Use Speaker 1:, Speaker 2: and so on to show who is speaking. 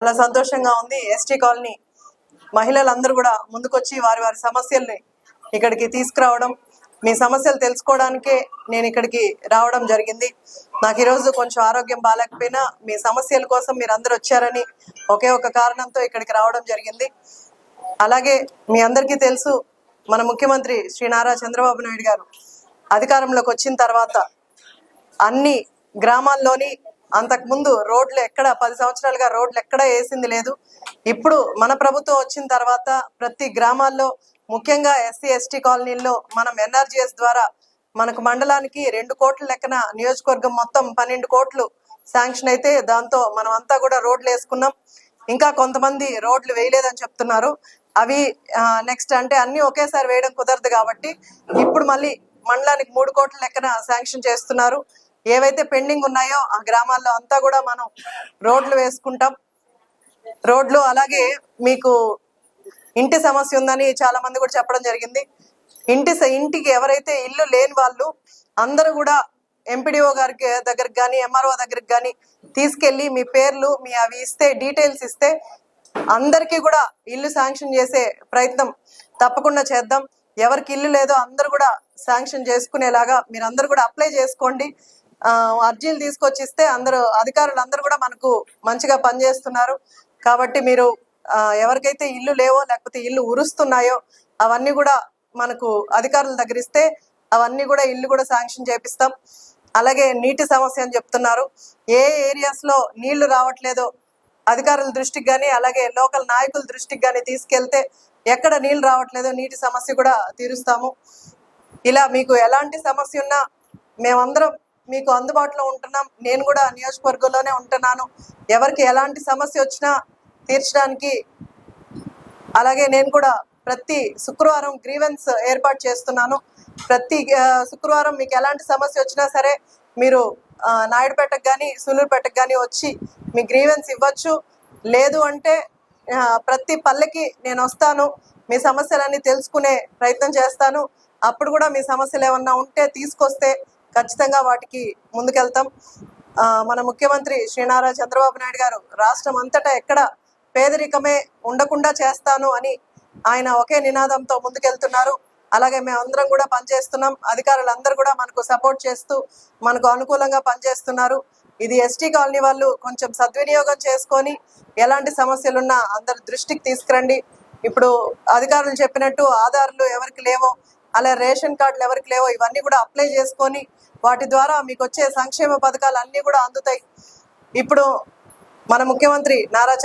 Speaker 1: చాలా సంతోషంగా ఉంది. ఎస్టీ కాలనీ మహిళలందరూ కూడా ముందుకొచ్చి వారి వారి సమస్యల్ని ఇక్కడికి తీసుకురావడం, మీ సమస్యలు తెలుసుకోవడానికే నేను ఇక్కడికి రావడం జరిగింది. నాకు ఈరోజు కొంచెం ఆరోగ్యం బాగాలేకపోయినా మీ సమస్యల కోసం మీరు అందరూ వచ్చారని ఒకే ఒక కారణంతో ఇక్కడికి రావడం జరిగింది. అలాగే మీ అందరికీ తెలుసు, మన ముఖ్యమంత్రి శ్రీ నారా చంద్రబాబు నాయుడు గారు అధికారంలోకి వచ్చిన తర్వాత అన్ని గ్రామాల్లోని అంతకుముందు రోడ్లు ఎక్కడ 10 సంవత్సరాలుగా రోడ్లు ఎక్కడ వేసింది లేదు. ఇప్పుడు మన ప్రభుత్వం వచ్చిన తర్వాత ప్రతి గ్రామాల్లో ముఖ్యంగా ఎస్సీ ఎస్టీ కాలనీల్లో మనం ఎన్ఆర్జీఎస్ ద్వారా మనకు మండలానికి 2 కోట్ల లెక్కన నియోజకవర్గం మొత్తం 12 కోట్లు శాంక్షన్ అయితే దాంతో మనం అంతా కూడా రోడ్లు వేసుకున్నాం. ఇంకా కొంతమంది రోడ్లు వేయలేదని చెప్తున్నారు. అవి నెక్స్ట్ అంటే అన్ని ఒకేసారి వేయడం కుదరదు కాబట్టి ఇప్పుడు మళ్ళీ మండలానికి 3 కోట్ల లెక్కన శాంక్షన్ చేస్తున్నారు. ఏవైతే పెండింగ్ ఉన్నాయో ఆ గ్రామాల్లో అంతా కూడా మనం రోడ్లు వేసుకుంటాం. రోడ్లు అలాగే మీకు ఇంటి సమస్య ఉందని చాలా మంది కూడా చెప్పడం జరిగింది. ఇంటికి ఎవరైతే ఇల్లు లేని వాళ్ళు అందరూ కూడా ఎంపీడీఓ గారికి దగ్గరికి కానీ ఎంఆర్ఓ దగ్గరికి కానీ తీసుకెళ్లి మీ పేర్లు మీ అవి ఇస్తే డీటెయిల్స్ ఇస్తే అందరికీ కూడా ఇల్లు శాంక్షన్ చేసే ప్రయత్నం తప్పకుండా చేద్దాం. ఎవరికి ఇల్లు లేదో అందరూ కూడా శాంక్షన్ చేసుకునేలాగా మీరు అందరూ కూడా అప్లై చేసుకోండి. అర్జీలు తీసుకొచ్చి ఇస్తే అధికారులు అందరూ కూడా మనకు మంచిగా పనిచేస్తున్నారు. కాబట్టి మీరు ఎవరికైతే ఇల్లు లేవో లేకపోతే ఇల్లు ఉరుస్తున్నాయో అవన్నీ కూడా మనకు అధికారుల దగ్గర ఇస్తే అవన్నీ కూడా ఇల్లు కూడా శాంక్షన్ చేపిస్తాం. అలాగే నీటి సమస్య అని చెప్తున్నారు. ఏ ఏరియాస్ లో నీళ్లు రావట్లేదో అధికారుల దృష్టికి కానీ అలాగే లోకల్ నాయకుల దృష్టికి కానీ తీసుకెళ్తే ఎక్కడ నీళ్లు రావట్లేదో నీటి సమస్య కూడా తీరుస్తాము. ఇలా మీకు ఎలాంటి సమస్య ఉన్నా మేమందరం మీకు అందుబాటులో ఉంటున్నాం. నేను కూడా నియోజకవర్గంలోనే ఉంటున్నాను. ఎవరికి ఎలాంటి సమస్య వచ్చినా తీర్చడానికి అలాగే నేను కూడా ప్రతి శుక్రవారం గ్రీవెన్స్ ఏర్పాటు చేస్తున్నాను. ప్రతి శుక్రవారం మీకు ఎలాంటి సమస్య వచ్చినా సరే మీరు నాయుడుపేటకు కానీ సూలూరుపేటకు కానీ వచ్చి మీ గ్రీవెన్స్ ఇవ్వచ్చు. లేదు అంటే ప్రతి పల్లెకి నేను వస్తాను, మీ సమస్యలన్నీ తెలుసుకునే ప్రయత్నం చేస్తాను. అప్పుడు కూడా మీ సమస్యలు ఏమన్నా ఉంటే తీసుకొస్తే ఖచ్చితంగా వాటికి ముందుకెళ్తాం. మన ముఖ్యమంత్రి శ్రీ నారా చంద్రబాబు నాయుడు గారు రాష్ట్రం అంతటా ఎక్కడ పేదరికమే ఉండకుండా చేస్తాను అని ఆయన ఒకే నినాదంతో ముందుకెళ్తున్నారు. అలాగే మేమందరం కూడా పనిచేస్తున్నాం. అధికారులందరూ కూడా మనకు సపోర్ట్ చేస్తూ మనకు అనుకూలంగా పనిచేస్తున్నారు. ఇది ఎస్టీ కాలనీ వాళ్ళు కొంచెం సద్వినియోగం చేసుకొని ఎలాంటి సమస్యలున్నా అందరి దృష్టికి తీసుకురండి. ఇప్పుడు అధికారులు చెప్పినట్టు ఆధార్లు ఎవరికి లేవో అలా రేషన్ కార్డులు ఎవరికి లేవో ఇవన్నీ కూడా అప్లై చేసుకొని వాటి ద్వారా మీకు వచ్చే సంక్షేమ పథకాలు అన్నీ కూడా అందుతాయి. ఇప్పుడు మన ముఖ్యమంత్రి నారా